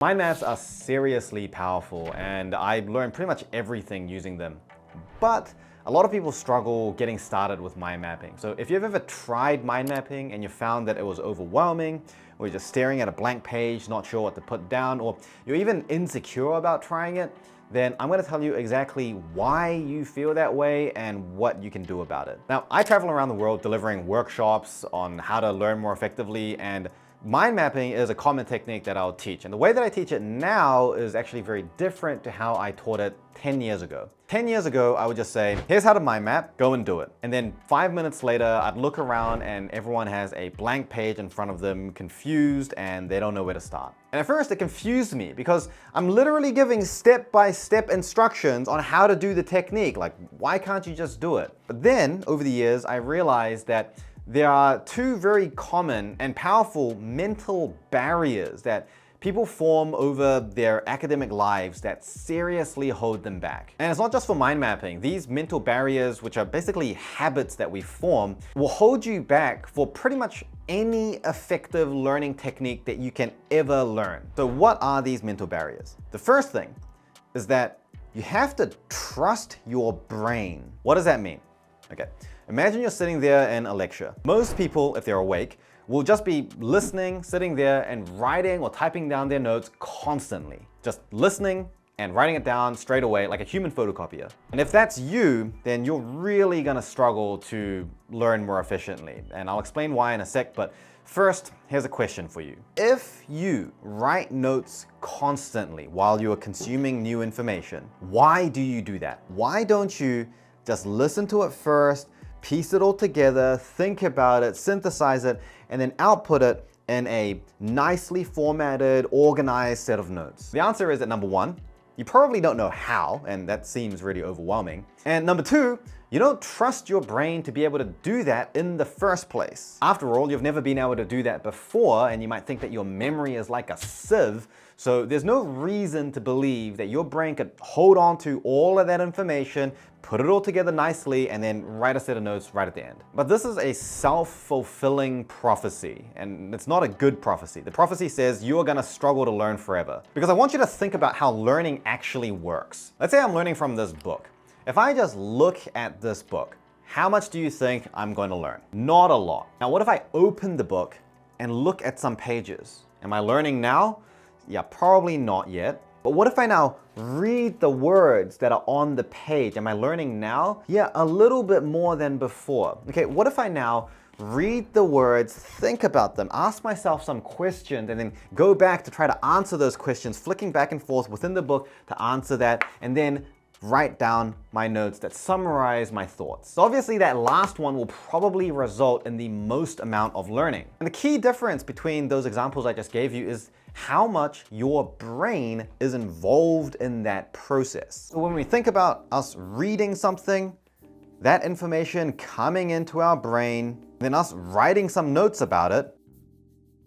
Mind maps are seriously powerful and I learned pretty much everything using them. But a lot of people struggle getting started with mind mapping. So if you've ever tried mind mapping and you found that it was overwhelming, or you're just staring at a blank page, not sure what to put down, or you're even insecure about trying it, then I'm going to tell you exactly why you feel that way and what you can do about it. Now, I travel around the world delivering workshops on how to learn more effectively, and mind mapping is a common technique that I'll teach. And the way that I teach it now is actually very different to how I taught it 10 years ago. 10 years ago, I would just say, here's how to mind map, go and do it. And then 5 minutes later, I'd look around and everyone has a blank page in front of them, confused, and they don't know where to start. And at first it confused me because I'm literally giving step-by-step instructions on how to do the technique. Like, why can't you just do it? But then over the years, I realized that there are two very common and powerful mental barriers that people form over their academic lives that seriously hold them back. And it's not just for mind mapping. These mental barriers, which are basically habits that we form, will hold you back for pretty much any effective learning technique that you can ever learn. So what are these mental barriers? The first thing is that you have to trust your brain. What does that mean? Okay, imagine you're sitting there in a lecture. Most people, if they're awake, will just be listening, sitting there and writing or typing down their notes constantly. Just listening and writing it down straight away like a human photocopier. And if that's you, then you're really gonna struggle to learn more efficiently. And I'll explain why in a sec, but first, here's a question for you. If you write notes constantly while you are consuming new information, why do you do that? Why don't you just listen to it first, piece it all together, think about it, synthesize it, and then output it in a nicely formatted, organized set of notes? The answer is that number one, you probably don't know how, and that seems really overwhelming. And number two, you don't trust your brain to be able to do that in the first place. After all, you've never been able to do that before, and you might think that your memory is like a sieve, so there's no reason to believe that your brain could hold on to all of that information, put it all together nicely, and then write a set of notes right at the end. But this is a self-fulfilling prophecy, and it's not a good prophecy. The prophecy says you're gonna struggle to learn forever. Because I want you to think about how learning actually works. Let's say I'm learning from this book. If I just look at this book, how much do you think I'm going to learn? Not a lot. Now, what if I open the book and look at some pages? Am I learning now? Yeah, probably not yet. But what if I now read the words that are on the page? Am I learning now? Yeah, a little bit more than before. Okay, what if I now read the words, think about them, ask myself some questions, and then go back to try to answer those questions, flicking back and forth within the book to answer that, and then write down my notes that summarize my thoughts. So obviously that last one will probably result in the most amount of learning. And the key difference between those examples I just gave you is how much your brain is involved in that process. So when we think about us reading something, that information coming into our brain, then us writing some notes about it,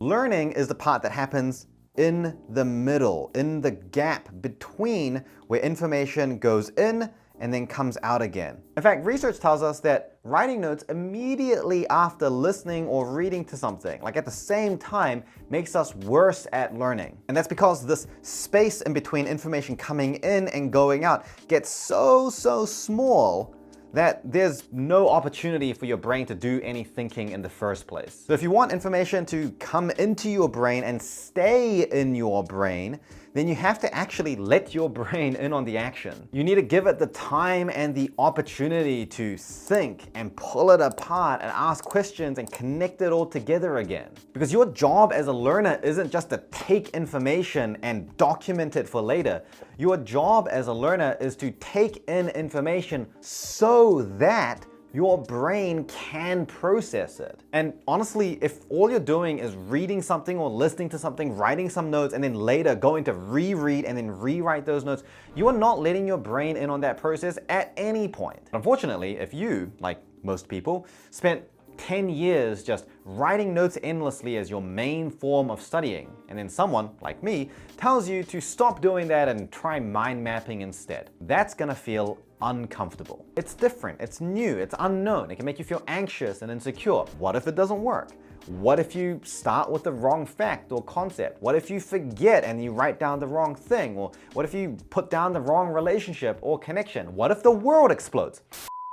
learning is the part that happens in the middle, in the gap between where information goes in and then comes out again. In fact, research tells us that writing notes immediately after listening or reading to something, like at the same time, makes us worse at learning. And that's because this space in between information coming in and going out gets so small that there's no opportunity for your brain to do any thinking in the first place. So if you want information to come into your brain and stay in your brain, then you have to actually let your brain in on the action. You need to give it the time and the opportunity to think and pull it apart and ask questions and connect it all together again. Because your job as a learner isn't just to take information and document it for later. Your job as a learner is to take in information so that your brain can process it. And honestly, if all you're doing is reading something or listening to something, writing some notes, and then later going to reread and then rewrite those notes, you are not letting your brain in on that process at any point. Unfortunately, if you, like most people, spent 10 years just writing notes endlessly as your main form of studying, and then someone, like me, tells you to stop doing that and try mind mapping instead, that's gonna feel uncomfortable. It's different, it's new, it's unknown, it can make you feel anxious and insecure. What if it doesn't work? What if you start with the wrong fact or concept? What if you forget and you write down the wrong thing? Or what if you put down the wrong relationship or connection? What if the world explodes?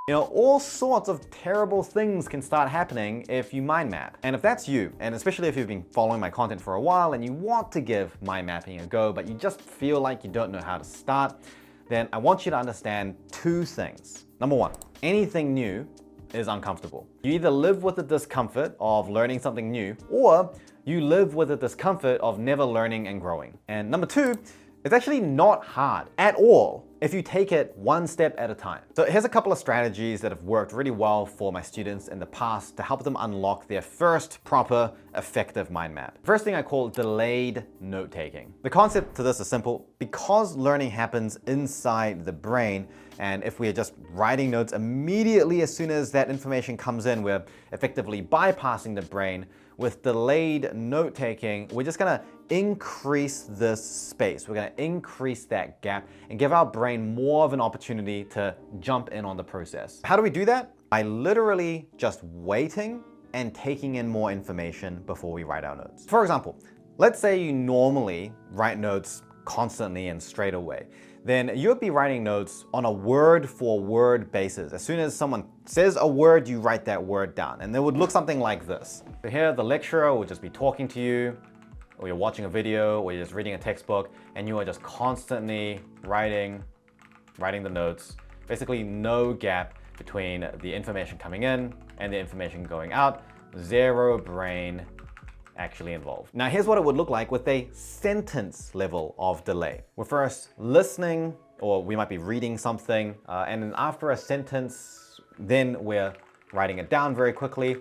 You know, all sorts of terrible things can start happening if you mind map. And if that's you, and especially if you've been following my content for a while and you want to give mind mapping a go, but you just feel like you don't know how to start, then I want you to understand two things. Number one, anything new is uncomfortable. You either live with the discomfort of learning something new, or you live with the discomfort of never learning and growing. And number two, it's actually not hard at all if you take it one step at a time. So here's a couple of strategies that have worked really well for my students in the past to help them unlock their first proper, effective mind map. First thing I call delayed note-taking. The concept to this is simple. Because learning happens inside the brain, and if we are just writing notes immediately as soon as that information comes in, we're effectively bypassing the brain. With delayed note-taking, we're just gonna increase this space. We're gonna increase that gap and give our brain more of an opportunity to jump in on the process. How do we do that? By literally just waiting and taking in more information before we write our notes. For example, let's say you normally write notes constantly and straight away. Then you'll be writing notes on a word for word basis. As soon as someone says a word, you write that word down. And it would look something like this. So here, the lecturer will just be talking to you, or you're watching a video, or you're just reading a textbook, and you are just constantly writing the notes. Basically, no gap between the information coming in and the information going out. Zero brain actually involved. Now here's what it would look like with a sentence level of delay. We're first listening, or we might be reading something, and then after a sentence, then we're writing it down very quickly,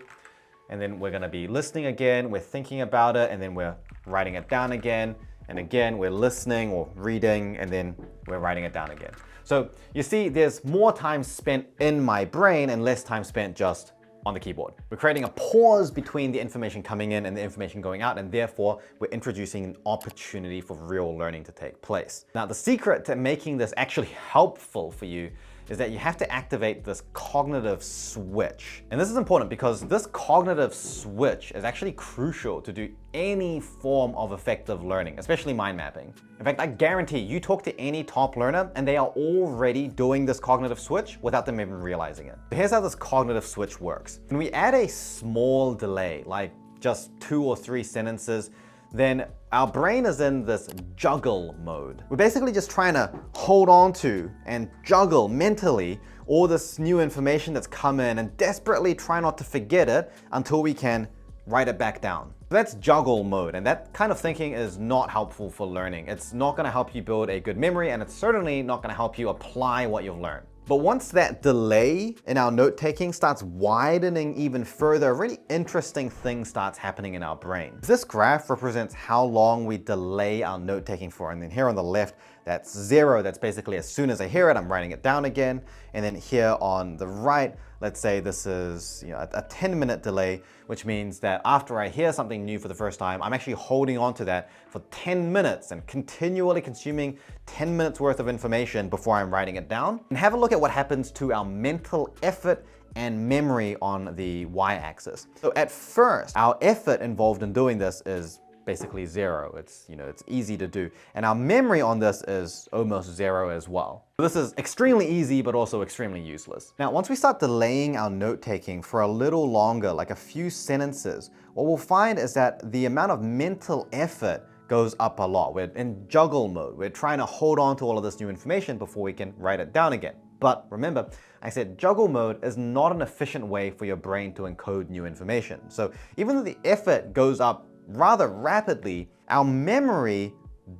and then we're gonna be listening again, we're thinking about it, and then we're writing it down again, and again we're listening or reading, and then we're writing it down again. So you see, there's more time spent in my brain and less time spent just on the keyboard. We're creating a pause between the information coming in and the information going out, and therefore we're introducing an opportunity for real learning to take place. Now, the secret to making this actually helpful for you is that you have to activate this cognitive switch. And this is important because this cognitive switch is actually crucial to do any form of effective learning, especially mind mapping. In fact, I guarantee you talk to any top learner and they are already doing this cognitive switch without them even realizing it. Here's how this cognitive switch works. When we add a small delay, like just 2 or 3 sentences, then our brain is in this juggle mode. We're basically just trying to hold on to and juggle mentally all this new information that's come in and desperately try not to forget it until we can write it back down. That's juggle mode, and that kind of thinking is not helpful for learning. It's not gonna help you build a good memory, and it's certainly not gonna help you apply what you've learned. But once that delay in our note-taking starts widening even further, a really interesting thing starts happening in our brain. This graph represents how long we delay our note-taking for, and then here on the left, that's 0. That's basically as soon as I hear it, I'm writing it down again. And then here on the right, let's say this is a 10-minute delay, which means that after I hear something new for the first time, I'm actually holding on to that for 10 minutes and continually consuming 10 minutes worth of information before I'm writing it down. And have a look at what happens to our mental effort and memory on the y-axis. So at first, our effort involved in doing this is basically 0. It's easy to do. And our memory on this is almost 0 as well. So this is extremely easy, but also extremely useless. Now, once we start delaying our note-taking for a little longer, like a few sentences, what we'll find is that the amount of mental effort goes up a lot. We're in juggle mode. We're trying to hold on to all of this new information before we can write it down again. But remember, I said juggle mode is not an efficient way for your brain to encode new information. So even though the effort goes up rather rapidly, our memory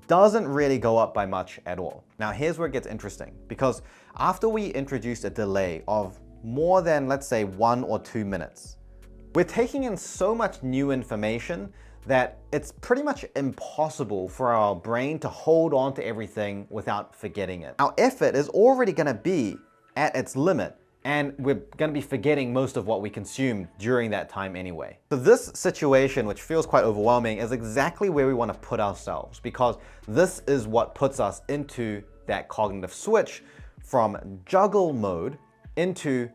doesn't really go up by much at all. Now here's where it gets interesting, because after we introduce a delay of more than, let's say, 1 or 2 minutes, we're taking in so much new information that it's pretty much impossible for our brain to hold on to everything without forgetting it. Our effort is already gonna be at its limit, and we're gonna be forgetting most of what we consumed during that time anyway. So this situation, which feels quite overwhelming, is exactly where we wanna put ourselves, because this is what puts us into that cognitive switch from juggle mode into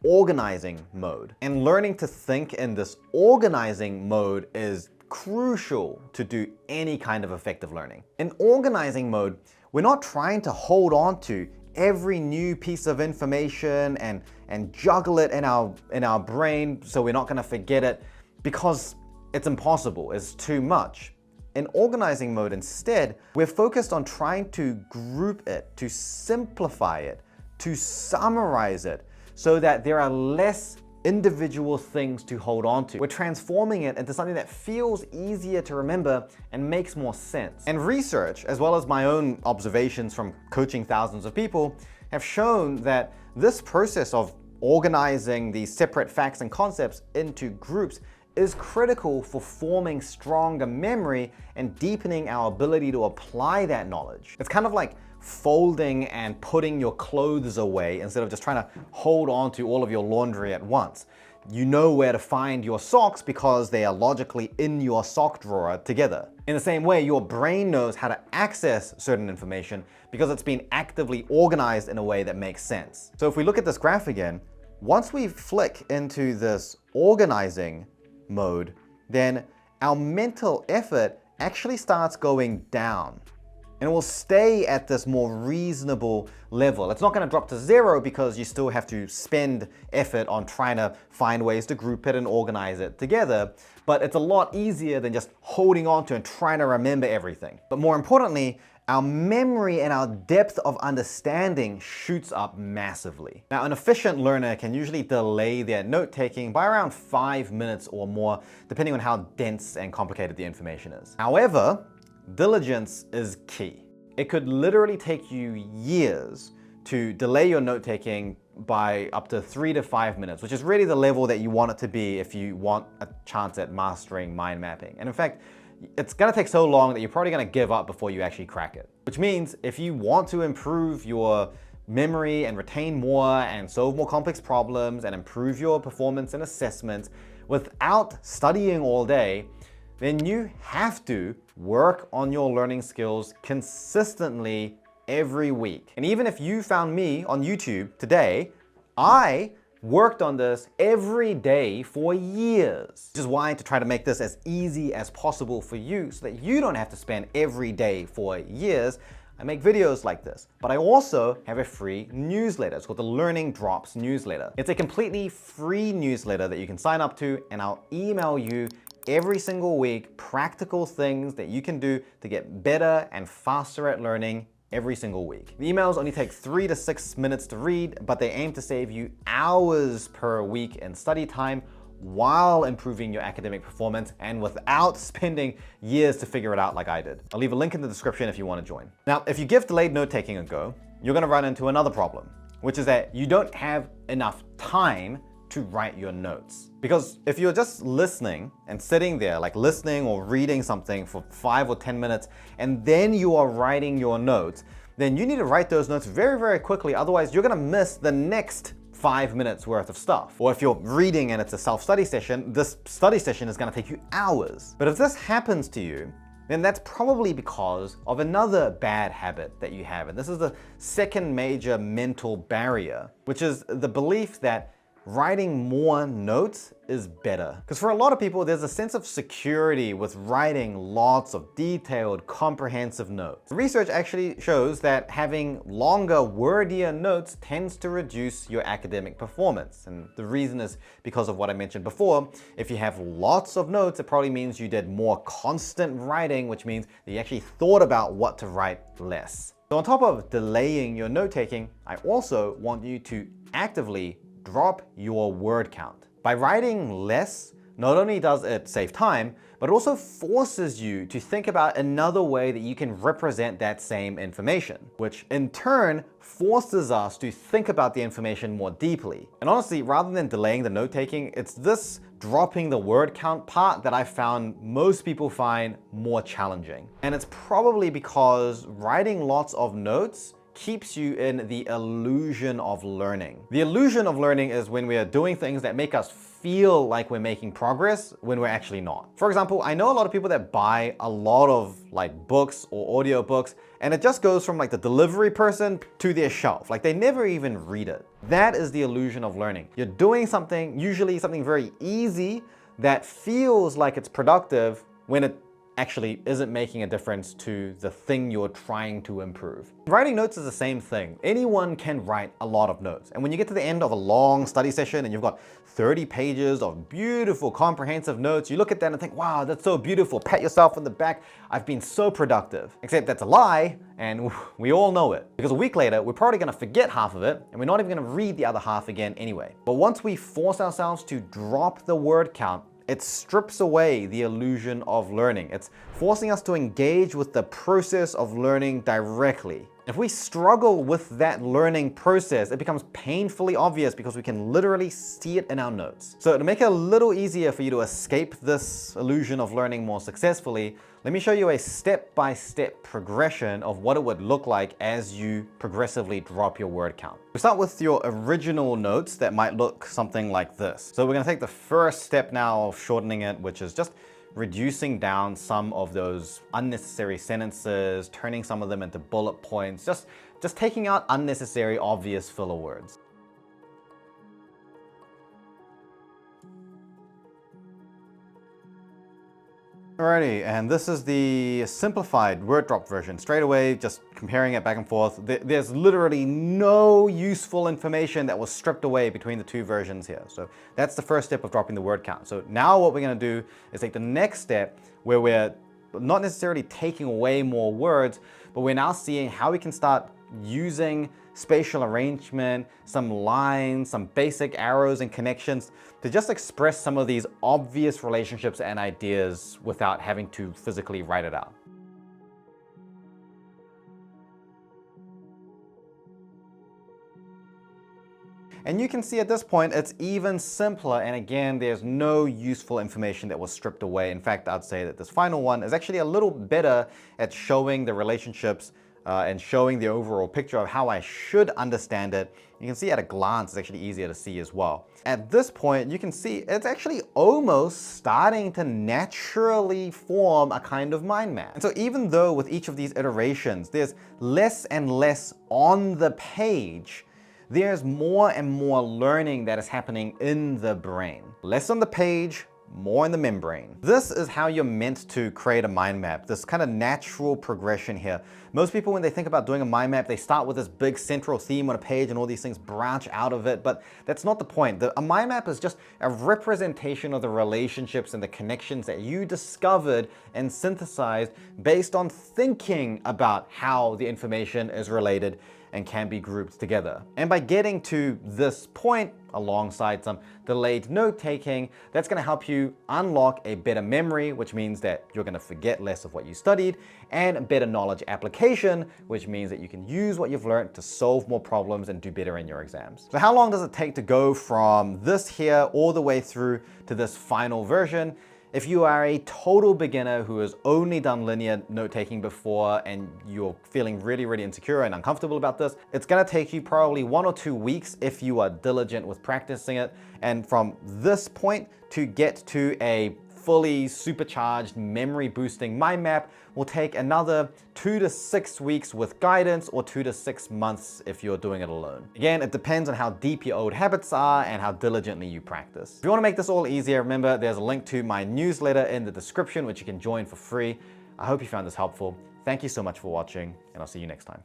organizing mode. And learning to think in this organizing mode is crucial to do any kind of effective learning. In organizing mode, we're not trying to hold on to every new piece of information and juggle it in our brain so we're not going to forget it, because it's impossible, it's too much. In organizing mode instead, we're focused on trying to group it, to simplify it, to summarize it, so that there are less individual things to hold on to. We're transforming it into something that feels easier to remember and makes more sense. And research, as well as my own observations from coaching thousands of people, have shown that this process of organizing these separate facts and concepts into groups is critical for forming stronger memory and deepening our ability to apply that knowledge. It's kind of like folding and putting your clothes away instead of just trying to hold on to all of your laundry at once. You know where to find your socks because they are logically in your sock drawer together. In the same way, your brain knows how to access certain information because it's been actively organized in a way that makes sense. So if we look at this graph again, once we flick into this organizing mode, then our mental effort actually starts going down. And it will stay at this more reasonable level. It's not going to drop to zero because you still have to spend effort on trying to find ways to group it and organize it together. But it's a lot easier than just holding on to and trying to remember everything. But more importantly, our memory and our depth of understanding shoots up massively. Now, an efficient learner can usually delay their note-taking by around 5 minutes or more, depending on how dense and complicated the information is. However, diligence is key. It could literally take you years to delay your note-taking by up to 3 to 5 minutes, which is really the level that you want it to be if you want a chance at mastering mind mapping. And in fact, it's gonna take so long that you're probably gonna give up before you actually crack it. Which means if you want to improve your memory and retain more and solve more complex problems and improve your performance and assessments without studying all day, then you have to work on your learning skills consistently every week. And even if you found me on YouTube today, I worked on this every day for years. Which is why to try to make this as easy as possible for you so that you don't have to spend every day for years, I make videos like this. But I also have a free newsletter. It's called the Learning Drops newsletter. It's a completely free newsletter that you can sign up to, and I'll email you every single week practical things that you can do to get better and faster at learning every single week. The emails only take 3 to 6 minutes to read, but they aim to save you hours per week in study time while improving your academic performance and without spending years to figure it out like I did. I'll leave a link in the description if you want to join. Now, if you give delayed note-taking a go, you're going to run into another problem, which is that you don't have enough time to write your notes. Because if you're just listening and sitting there, like listening or reading something for 5 or 10 minutes, and then you are writing your notes, then you need to write those notes very, very quickly. Otherwise, you're gonna miss the next 5 minutes worth of stuff. Or if you're reading and it's a self-study session, this study session is gonna take you hours. But if this happens to you, then that's probably because of another bad habit that you have. And this is the second major mental barrier, which is the belief that writing more notes is better. Because for a lot of people, there's a sense of security with writing lots of detailed, comprehensive notes. Research actually shows that having longer, wordier notes tends to reduce your academic performance. And the reason is because of what I mentioned before. If you have lots of notes, it probably means you did more constant writing, which means that you actually thought about what to write less. So on top of delaying your note-taking, I also want you to actively drop your word count. By writing less, not only does it save time, but it also forces you to think about another way that you can represent that same information, which in turn forces us to think about the information more deeply. And honestly, rather than delaying the note-taking, it's this dropping the word count part that I found most people find more challenging. And it's probably because writing lots of notes keeps you in the illusion of learning. The illusion of learning is when we are doing things that make us feel like we're making progress when we're actually not. For example, I know a lot of people that buy a lot of like books or audio books, and it just goes from like the delivery person to their shelf. Like they never even read it. That is the illusion of learning. You're doing something, usually something very easy, that feels like it's productive when it actually isn't making a difference to the thing you're trying to improve. Writing notes is the same thing. Anyone can write a lot of notes. And when you get to the end of a long study session and you've got 30 pages of beautiful, comprehensive notes, you look at that and think, wow, that's so beautiful. Pat yourself on the back. I've been so productive. Except that's a lie, and we all know it. Because a week later, we're probably gonna forget half of it, and we're not even gonna read the other half again anyway. But once we force ourselves to drop the word count, it strips away the illusion of learning. It's forcing us to engage with the process of learning directly. If we struggle with that learning process, it becomes painfully obvious because we can literally see it in our notes. So to make it a little easier for you to escape this illusion of learning more successfully, let me show you a step-by-step progression of what it would look like as you progressively drop your word count. We start with your original notes that might look something like this. So we're gonna take the first step now of shortening it, which is just reducing down some of those unnecessary sentences, turning some of them into bullet points, just taking out unnecessary, obvious filler words. Alrighty, and this is the simplified word drop version. Straight away, just comparing it back and forth, there's literally no useful information that was stripped away between the two versions here. So that's the first step of dropping the word count. So now what we're gonna do is take the next step where we're not necessarily taking away more words, but we're now seeing how we can start using spatial arrangement, some lines, some basic arrows and connections to just express some of these obvious relationships and ideas without having to physically write it out. And you can see at this point, it's even simpler. And again, there's no useful information that was stripped away. In fact, I'd say that this final one is actually a little better at showing the relationships and showing the overall picture of how I should understand it. You can see at a glance, it's actually easier to see as well. At this point, you can see it's actually almost starting to naturally form a kind of mind map. And so even though with each of these iterations, there's less and less on the page, there's more and more learning that is happening in the brain. Less on the page, more in the membrane. This is how you're meant to create a mind map, this kind of natural progression here. Most people, when they think about doing a mind map, they start with this big central theme on a page and all these things branch out of it, but that's not the point. A mind map is just a representation of the relationships and the connections that you discovered and synthesized based on thinking about how the information is related and can be grouped together. And by getting to this point, alongside some delayed note-taking, that's gonna help you unlock a better memory, which means that you're gonna forget less of what you studied, and better knowledge application, which means that you can use what you've learned to solve more problems and do better in your exams. So how long does it take to go from this here all the way through to this final version? If you are a total beginner who has only done linear note-taking before and you're feeling really, really insecure and uncomfortable about this, it's gonna take you probably 1 or 2 weeks if you are diligent with practicing it. And from this point to get to a fully supercharged memory boosting mind map will take another 2 to 6 weeks with guidance, or 2 to 6 months if you're doing it alone. Again, it depends on how deep your old habits are and how diligently you practice. If you want to make this all easier, remember there's a link to my newsletter in the description, which you can join for free. I hope you found this helpful. Thank you so much for watching, and I'll see you next time.